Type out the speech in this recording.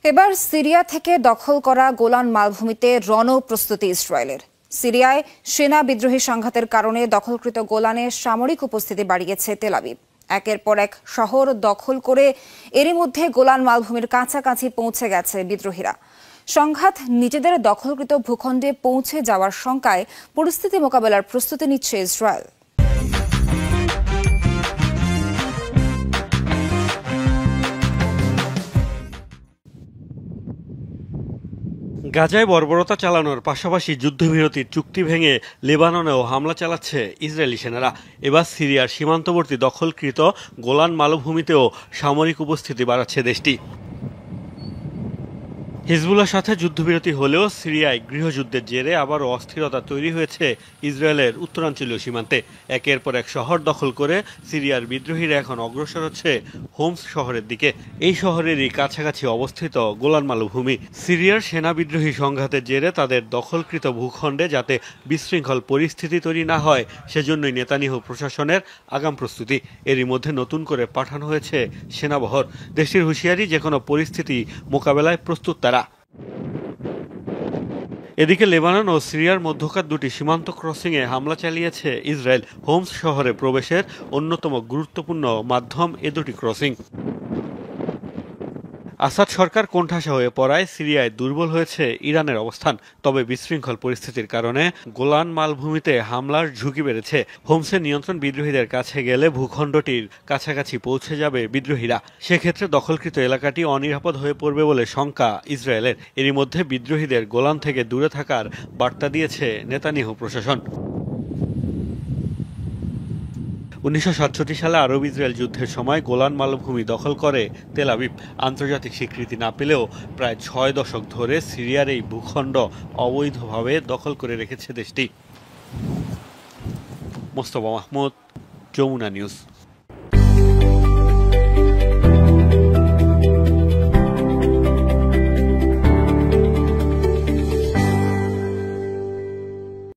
এবার সিরিয়া থেকে দখল করা গোলান মালভূমিতে রণপ্রস্তুতি ইসরায়েলের। সিরিয়ায় সেনা বিদ্রোহী সংঘাতের কারণে দখলকৃত গোলানে সামরিক উপস্থিতি বাড়িয়েছে তেল আবিব। একের পর এক শহর দখল করে এরই মধ্যে গোলান মালভূমির কাছাকাছি পৌঁছে গেছে বিদ্রোহীরা। সংঘাত নিজেদের দখলকৃত ভূখণ্ডে পৌঁছে যাওয়ার শঙ্কায় পরিস্থিতি মোকাবেলার প্রস্তুতি নিচ্ছে ইসরায়েল। গাজায় বর্বরতা চালানোর পাশাপাশি যুদ্ধবিরতির চুক্তি ভেঙে লেবাননেও হামলা চালাচ্ছে ইসরায়েলি সেনারা। এবার সিরিয়ার সীমান্তবর্তী দখলকৃত গোলান মালভূমিতেও সামরিক উপস্থিতি বাড়াচ্ছে দেশটি। হিজবুল্লাহর সাথে যুদ্ধবিরতি হলেও সিরিয়ায় গৃহযুদ্ধের জেরে আবারও অস্থিরতা তৈরি হয়েছে ইসরায়েলের উত্তরাঞ্চলীয় সীমান্তে। একের পর এক শহর দখল করে সিরিয়ার বিদ্রোহীরা এখন অগ্রসর হচ্ছে হোমস শহরের দিকে। এই শহরেরই কাছাকাছি অবস্থিত গোলান মালভূমি। সিরিয়ার সেনা বিদ্রোহী সংঘাতের জেরে তাদের দখলকৃত ভূখণ্ডে যাতে বিশৃঙ্খল পরিস্থিতি তৈরি না হয় সেজন্যই নেতানিয়াহু প্রশাসনের আগাম প্রস্তুতি। এরই মধ্যে নতুন করে পাঠানো হয়েছে সেনাবহর। দেশটির হুঁশিয়ারি, যে কোনো পরিস্থিতি মোকাবেলায় প্রস্তুত তারা। এদিকে লেবানন ও সিরিয়ার মধ্যকার দুটি সীমান্ত ক্রসিংয়ে হামলা চালিয়েছে ইসরায়েল। হোমস শহরে প্রবেশের অন্যতম গুরুত্বপূর্ণ মাধ্যম এ দুটি ক্রসিং। আসাদ সরকার কোণঠাসা হয়ে পড়ায় সিরিয়ায় দুর্বল হয়েছে ইরানের অবস্থান। তবে বিশৃঙ্খল পরিস্থিতির কারণে গোলান মালভূমিতে হামলার ঝুঁকি বেড়েছে। হোমসের নিয়ন্ত্রণ বিদ্রোহীদের কাছে গেলে ভূখণ্ডটির কাছাকাছি পৌঁছে যাবে বিদ্রোহীরা। সেক্ষেত্রে দখলকৃত এলাকাটি অনিরাপদ হয়ে পড়বে বলে শঙ্কা ইসরায়েলের। এরই মধ্যে বিদ্রোহীদের গোলান থেকে দূরে থাকার বার্তা দিয়েছে নেতানিয়াহু প্রশাসন। 1967 সালে আরব ইসরায়েল যুদ্ধের সময় গোলান মালভূমি দখল করে তেল আবিব। আন্তর্জাতিক স্বীকৃতি না পেলেও প্রায় 6 দশক ধরে সিরিয়ার এই ভূখণ্ড অবৈধভাবে দখল করে রেখেছে দেশটি। মোস্তফা মাহমুদ, যমুনা নিউজ।